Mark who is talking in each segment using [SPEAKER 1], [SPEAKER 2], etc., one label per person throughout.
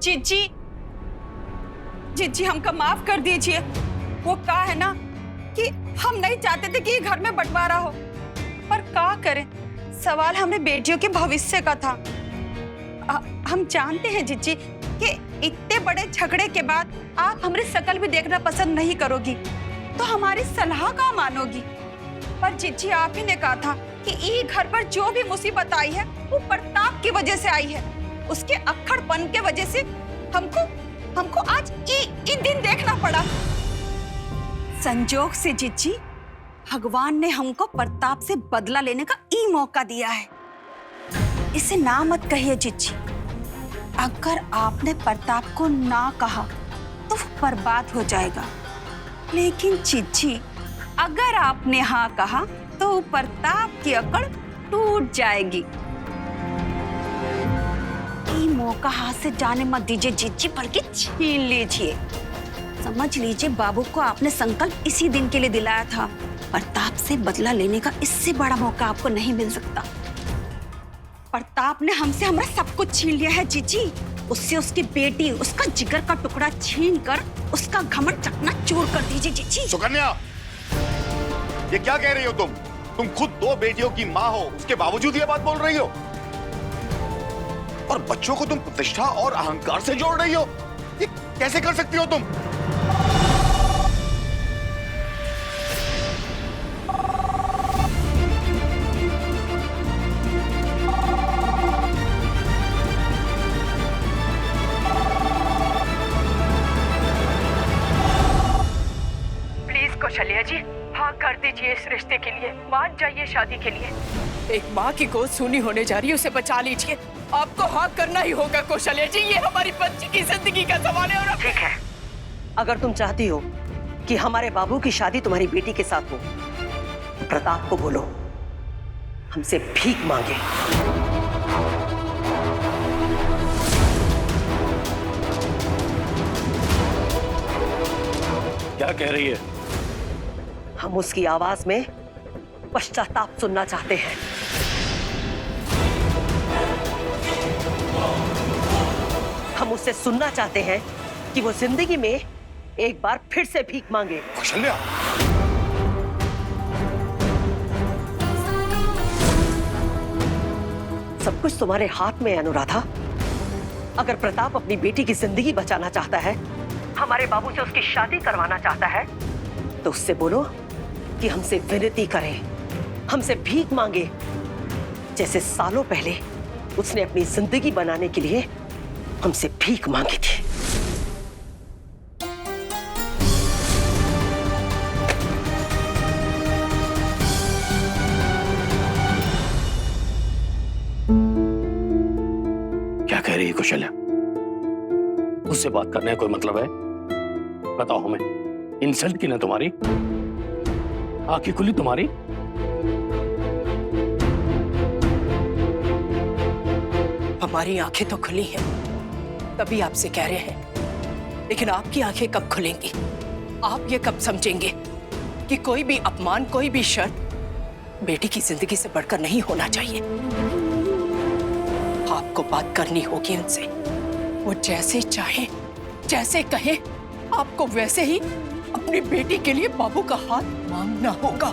[SPEAKER 1] जीजी, जीजी हमको माफ कर दीजिए। वो कहा है ना कि हम नहीं चाहते थे कि ये घर में बंटवारा हो, पर क्या करें, सवाल हमारे बेटियों के भविष्य का था। हम जानते हैं जीजी कि इतने बड़े झगड़े के बाद आप हमारी शकल भी देखना पसंद नहीं करोगी, तो हमारी सलाह का मानोगी। पर जीजी आप ही ने कहा था कि ये घर पर जो भी मुसीबत आई है वो प्रताप की वजह से आई है, उसके अक्खड़पन के वजह से हमको आज ये दिन देखना पड़ा। संजोग से जीजी भगवान ने हमको प्रताप से बदला लेने का ई मौका दिया है। इसे ना मत कहिए जीजी, अगर आपने प्रताप को ना कहा तो वो बर्बाद हो जाएगा, लेकिन जीजी अगर आपने हाँ कहा तो प्रताप की अकड़ टूट जाएगी। ये मौका हाथ से जाने मत दीजिए जीजी, बल्कि छीन लीजिए। समझ लीजिए बाबू को आपने संकल्प इसी दिन के लिए दिलाया था। प्रताप से बदला लेने का इससे बड़ा मौका आपको नहीं मिल सकता। प्रताप ने हमसे हमारा सब कुछ छीन लिया है जीजी, उससे उसकी बेटी, उसका जिगर का टुकड़ा छीन कर उसका घमंड चकनाचूर कर दीजिए जीजी।
[SPEAKER 2] सुकन्या, ये क्या कह रही हो तुम खुद 2 बेटियों की माँ हो, उसके बावजूद ये बात बोल रही हो, और बच्चों को तुम प्रतिष्ठा और अहंकार से जोड़ रही हो। ये कैसे कर सकती हो तुम?
[SPEAKER 3] कौशल्या जी, हाँ कर दीजिए इस रिश्ते के लिए, मान जाइए शादी के लिए। एक माँ की गोद सूनी होने जा रही है, उसे बचा लीजिए। आपको हाँ करना ही होगा कौशल्या जी, ये हमारी बच्ची की जिंदगी का सवाल है। और
[SPEAKER 4] ठीक है, अगर तुम चाहती हो कि हमारे बाबू की शादी तुम्हारी बेटी के साथ हो, तो प्रताप को बोलो हमसे भीख मांगे।
[SPEAKER 5] क्या कह रही है?
[SPEAKER 4] हम उसकी आवाज में पश्चाताप सुनना चाहते हैं। हम उससे सुनना चाहते हैं कि वो जिंदगी में एक बार फिर से भीख मांगे।
[SPEAKER 2] कौशल्या,
[SPEAKER 4] सब कुछ तुम्हारे हाथ में है अनुराधा। अगर प्रताप अपनी बेटी की जिंदगी बचाना चाहता है, हमारे बाबू से उसकी शादी करवाना चाहता है, तो उससे बोलो कि हमसे विनती करे, हमसे भीख मांगे, जैसे सालों पहले उसने अपनी जिंदगी बनाने के लिए हमसे भीख मांगी थी।
[SPEAKER 5] क्या कह रही है कौशल्या? उससे बात करने का कोई मतलब है? बताओ हमें, इंसल्ट की ना तुम्हारी? आंखें खुली तुम्हारी?
[SPEAKER 3] हमारी आंखें तो खुली हैं, तभी आपसे कह रहे हैं, लेकिन आपकी आंखें कब खुलेंगी? आप ये कब समझेंगे कि कोई भी अपमान, कोई भी शर्त बेटी की जिंदगी से बढ़कर नहीं होना चाहिए? आपको बात करनी होगी उनसे, वो जैसे चाहे, जैसे कहे, आपको वैसे ही अपनी बेटी के लिए बाबू का हाथ मांगना होगा।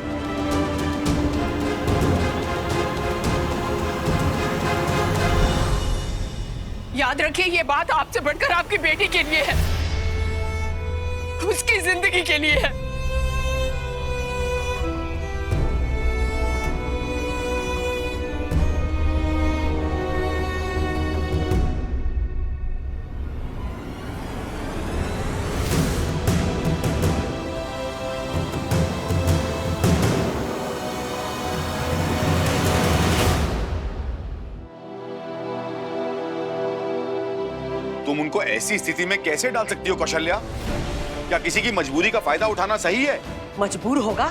[SPEAKER 3] याद रखिए, ये बात आपसे बढ़कर आपकी बेटी के लिए है, उसकी जिंदगी के लिए है।
[SPEAKER 2] तुम उनको ऐसी स्थिति में कैसे डाल सकती हो कौशल्या? क्या किसी की मजबूरी का फायदा उठाना सही है?
[SPEAKER 4] मजबूर होगा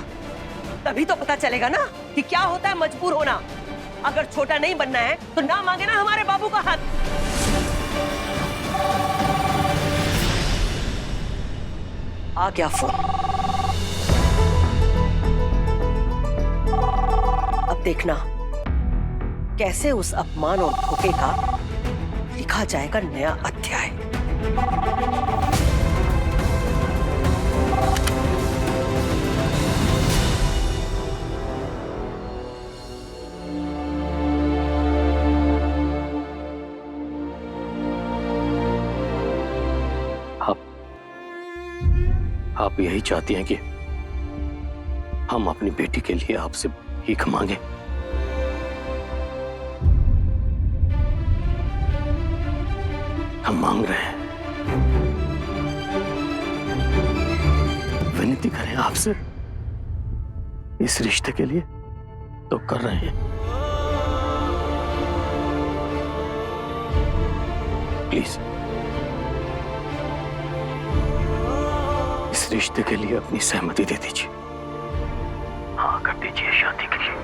[SPEAKER 4] तभी तो पता चलेगा ना कि क्या होता है मजबूर होना। अगर छोटा नहीं बनना है तो ना मांगे ना हमारे बाबू का हाथ। आ गया फोन। अब देखना कैसे उस अपमान और धोखे का लिखा जाएगा नया अध्याय।
[SPEAKER 5] आप यही चाहती हैं कि हम अपनी बेटी के लिए आपसे भीख मांगे? हम मांग रहे हैं, विनती करें आपसे इस रिश्ते के लिए तो कर रहे हैं। प्लीज इस रिश्ते के लिए अपनी सहमति दे दीजिए। हाँ कर दीजिए शादी के लिए।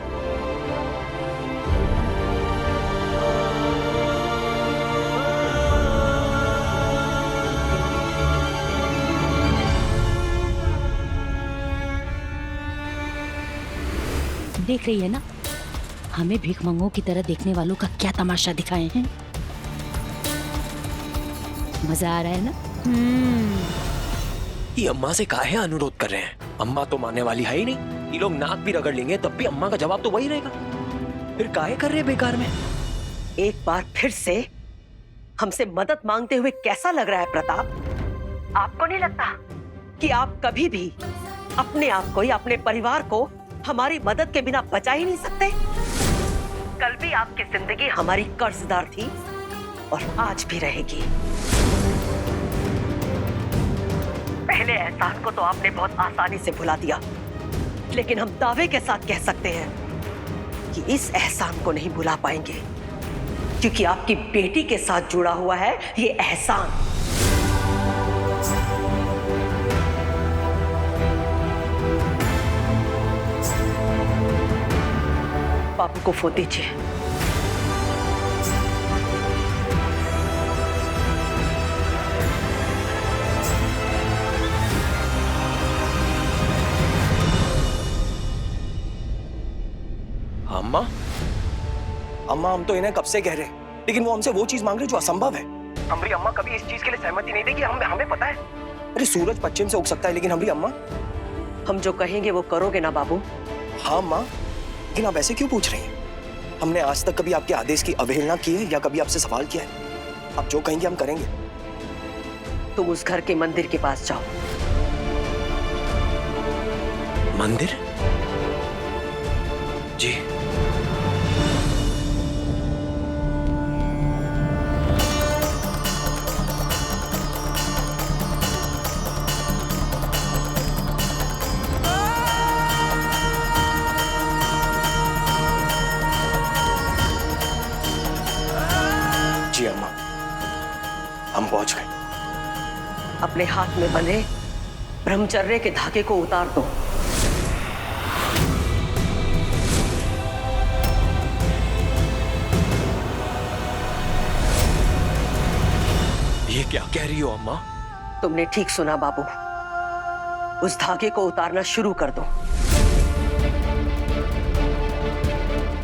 [SPEAKER 6] देख रही है ना, हमें भीख मंगों की तरह देखने वालों का क्या तमाशा दिखाए हैं। मजा आ रहा है ना?
[SPEAKER 7] ये अम्मा से काहे अनुरोध कर रहे हैं? अम्मा तो मानने वाली है ही नहीं। ये लोग नाक भी रगड़ लेंगे तब भी अम्मा का जवाब तो वही रहेगा। फिर काहे कर रहे हैं बेकार में?
[SPEAKER 4] एक बार फिर से हमसे मदद मांगते हुए कैसा लग रहा है प्रताप? आपको नहीं लगता कि आप कभी भी अपने आप को या अपने परिवार को हमारी मदद के बिना बचा ही नहीं सकते? कल भी आपकी जिंदगी हमारी कर्जदार थी और आज भी रहेगी। पहले एहसान को तो आपने बहुत आसानी से भुला दिया, लेकिन हम दावे के साथ कह सकते हैं कि इस एहसान को नहीं भुला पाएंगे, क्योंकि आपकी बेटी के साथ जुड़ा हुआ है ये एहसान। बापू को फोन दीजिए।
[SPEAKER 7] अम्मा, अम्मा हम तो इन्हें कब से कह रहे हैं, लेकिन वो हमसे वो चीज मांग रहे जो असंभव है। हमारी अम्मा कभी इस चीज के लिए सहमति नहीं देगी। हमें पता है। अरे सूरज पश्चिम से उग सकता है, लेकिन हमारी अम्मा।
[SPEAKER 4] हम जो कहेंगे वो करोगे ना बाबू?
[SPEAKER 7] हाँ अम्मा, लेकिन आप ऐसे क्यों पूछ रही हैं? हमने आज तक कभी आपके आदेश की अवहेलना की है या कभी आपसे सवाल किया है? आप जो कहेंगे हम करेंगे।
[SPEAKER 4] तुम उस घर के मंदिर के पास जाओ।
[SPEAKER 7] मंदिर? जी। जी अम्मा, हम पहुंच गए।
[SPEAKER 4] अपने हाथ में बंधे ब्रह्मचर्य के धागे को उतार दो।
[SPEAKER 7] ये क्या कह रही हो अम्मा?
[SPEAKER 4] तुमने ठीक सुना बाबू, उस धागे को उतारना शुरू कर दो।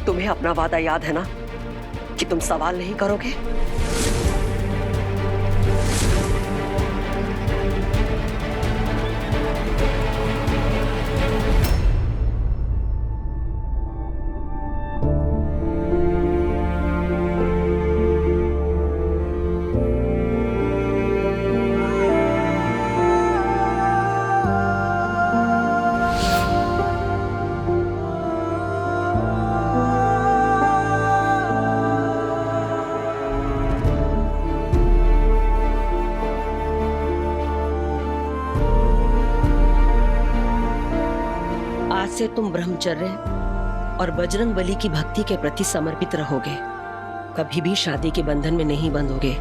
[SPEAKER 4] तुम्हें अपना वादा याद है ना कि तुम सवाल नहीं करोगे? से तुम ब्रह्मचर्य और बजरंग बली की भक्ति के प्रति समर्पित रहोगे। कभी भी शादी के बंधन में नहीं बंधोगे।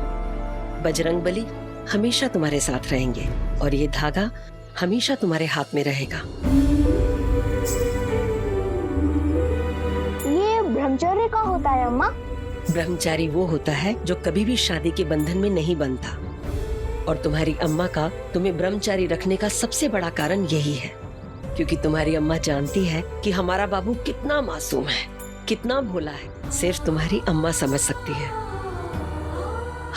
[SPEAKER 4] बजरंग बली हमेशा तुम्हारे साथ रहेंगे और ये धागा हमेशा तुम्हारे हाथ में रहेगा।
[SPEAKER 8] ये ब्रह्मचर्य का होता है अम्मा?
[SPEAKER 4] ब्रह्मचारी वो होता है जो कभी भी शादी के बंधन में नहीं बंधता, और तुम्हारी अम्मा का तुम्हें ब्रह्मचारी रखने का सबसे बड़ा कारण यही है, क्योंकि तुम्हारी अम्मा जानती है कि हमारा बाबू कितना मासूम है, कितना भोला है। सिर्फ तुम्हारी अम्मा समझ सकती है।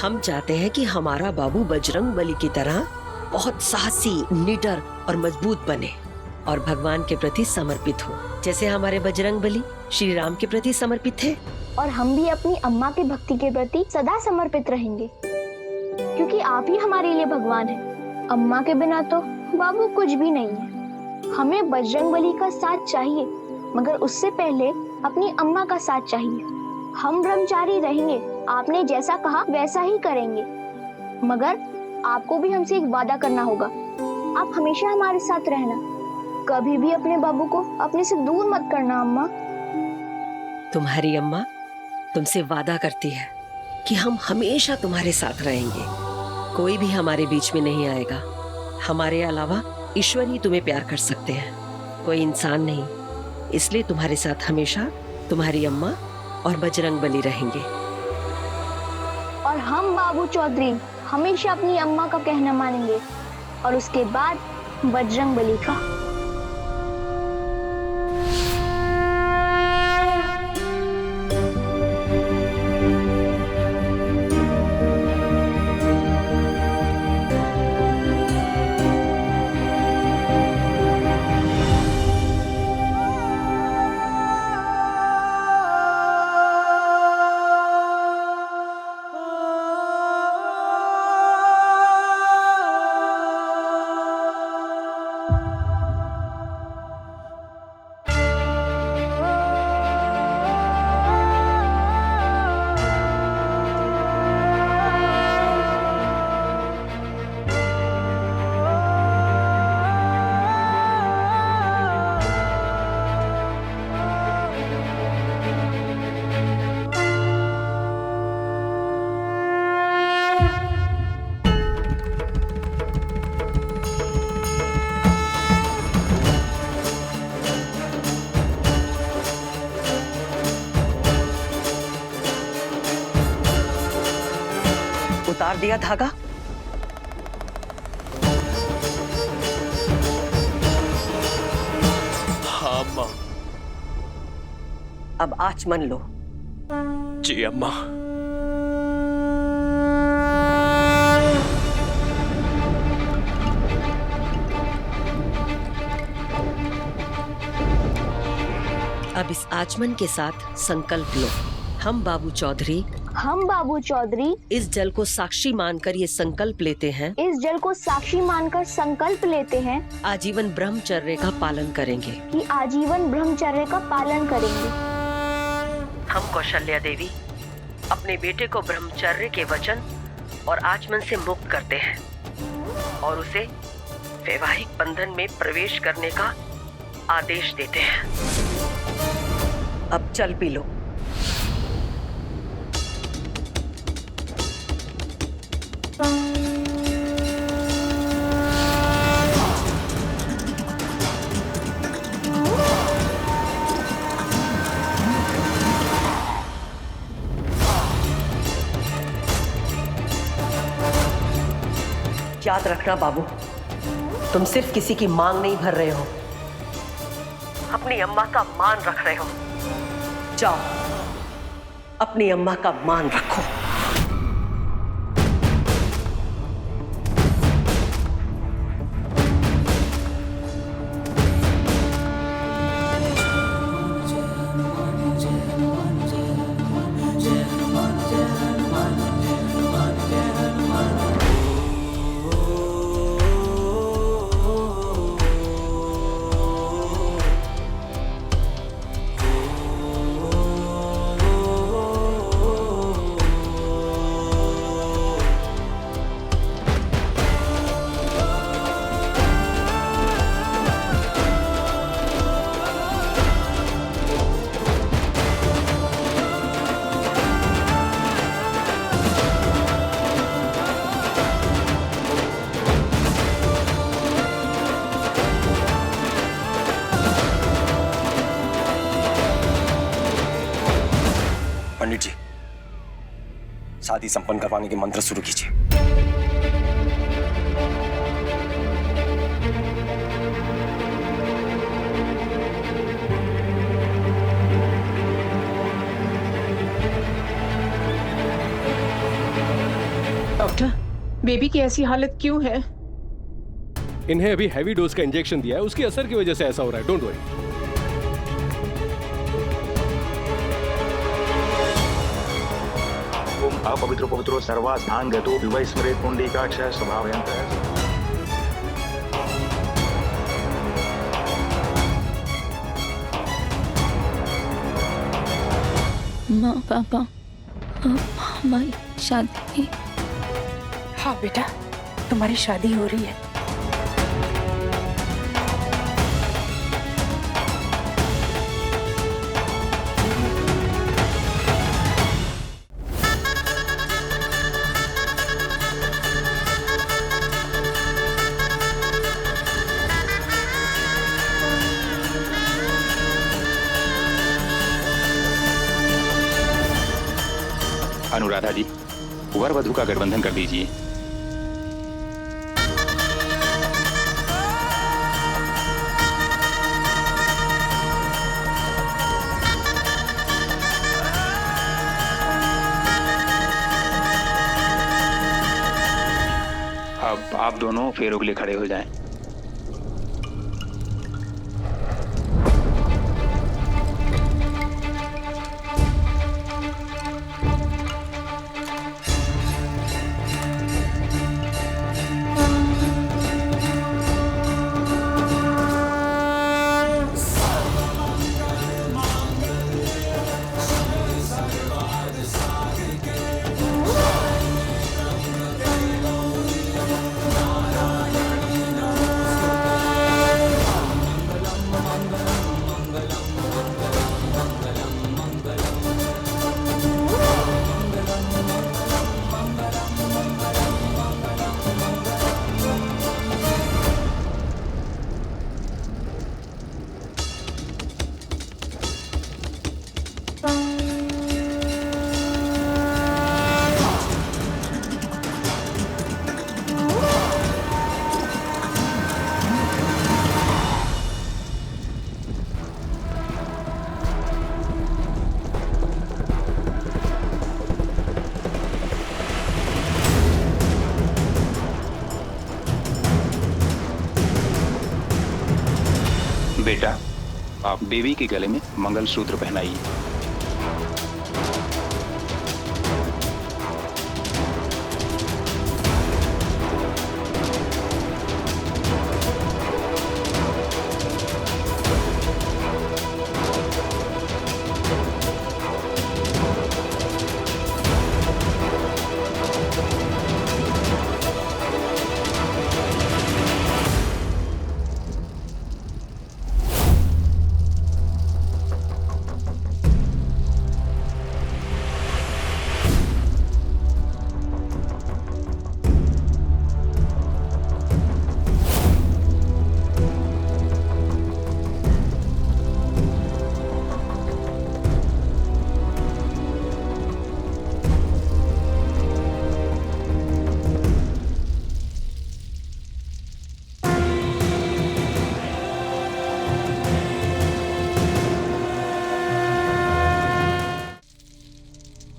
[SPEAKER 4] हम चाहते हैं कि हमारा बाबू बजरंग बली की तरह बहुत साहसी, निडर और मजबूत बने और भगवान के प्रति समर्पित हो, जैसे हमारे बजरंग बली श्री राम के प्रति समर्पित थे।
[SPEAKER 8] और हम भी अपनी अम्मा की भक्ति के प्रति सदा समर्पित रहेंगे, क्योंकि आप ही हमारे लिए भगवान हैं। अम्मा के बिना तो बाबू कुछ भी नहीं है। हमें बजरंग बली का साथ चाहिए, मगर उससे पहले अपनी अम्मा का साथ चाहिए। हम ब्रह्मचारी रहेंगे, आपने जैसा कहा वैसा ही करेंगे, मगर आपको भी हमसे एक वादा करना होगा। आप हमेशा हमारे साथ रहना, कभी भी अपने बाबू को अपने से दूर मत करना। अम्मा,
[SPEAKER 4] तुम्हारी अम्मा तुमसे वादा करती है कि हम हमेशा तुम्हारे साथ रहेंगे, कोई भी हमारे बीच में नहीं आएगा। हमारे अलावा ईश्वर ही तुम्हें प्यार कर सकते हैं, कोई इंसान नहीं। इसलिए तुम्हारे साथ हमेशा तुम्हारी अम्मा और बजरंग बली रहेंगे।
[SPEAKER 8] और हम बाबू चौधरी हमेशा अपनी अम्मा का कहना मानेंगे और उसके बाद बजरंग बली का।
[SPEAKER 4] उतार दिया धागा?
[SPEAKER 7] हाँ अम्मा।
[SPEAKER 4] अब आचमन लो।
[SPEAKER 7] जी अम्मा।
[SPEAKER 4] अब इस आचमन के साथ संकल्प लो। हम बाबू चौधरी इस जल को साक्षी मानकर ये संकल्प लेते हैं आजीवन ब्रह्मचर्य का पालन करेंगे। हम कौशल्या देवी अपने बेटे को ब्रह्मचर्य के वचन और आचमन से मुक्त करते हैं और उसे वैवाहिक बंधन में प्रवेश करने का आदेश देते हैं। अब चल पी लो। याद रखना बाबू, तुम सिर्फ किसी की मांग नहीं भर रहे हो, अपनी अम्मा का मान रख रहे हो। जाओ, अपनी अम्मा का मान रखो।
[SPEAKER 7] पंडित जी, शादी संपन्न करवाने के मंत्र शुरू कीजिए।
[SPEAKER 3] डॉक्टर, बेबी की ऐसी हालत क्यों है?
[SPEAKER 9] इन्हें अभी हैवी डोज का इंजेक्शन दिया है, उसके असर की वजह से ऐसा हो रहा है। Don't worry.
[SPEAKER 10] ओम अपवित्रो पवित्रो सर्वासांगतो विवस्मरेत पुंडरीकाक्षः स्वभावयन्तः।
[SPEAKER 6] माँ पापा, अब हमारी शादी।
[SPEAKER 3] हाँ बेटा, तुम्हारी शादी हो रही है।
[SPEAKER 10] अनुराधा जी, वर वधु का गठबंधन कर दीजिए। अब आप दोनों फेरों के लिए खड़े हो जाएं। बेटा, आप बेबी के गले में मंगलसूत्र पहनाइए।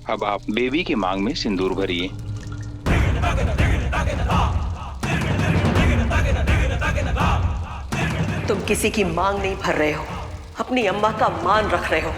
[SPEAKER 10] अब आप बेबी की मांग में सिंदूर भरिए।
[SPEAKER 4] तुम किसी की मांग नहीं भर रहे हो, अपनी अम्मा का मान रख रहे हो।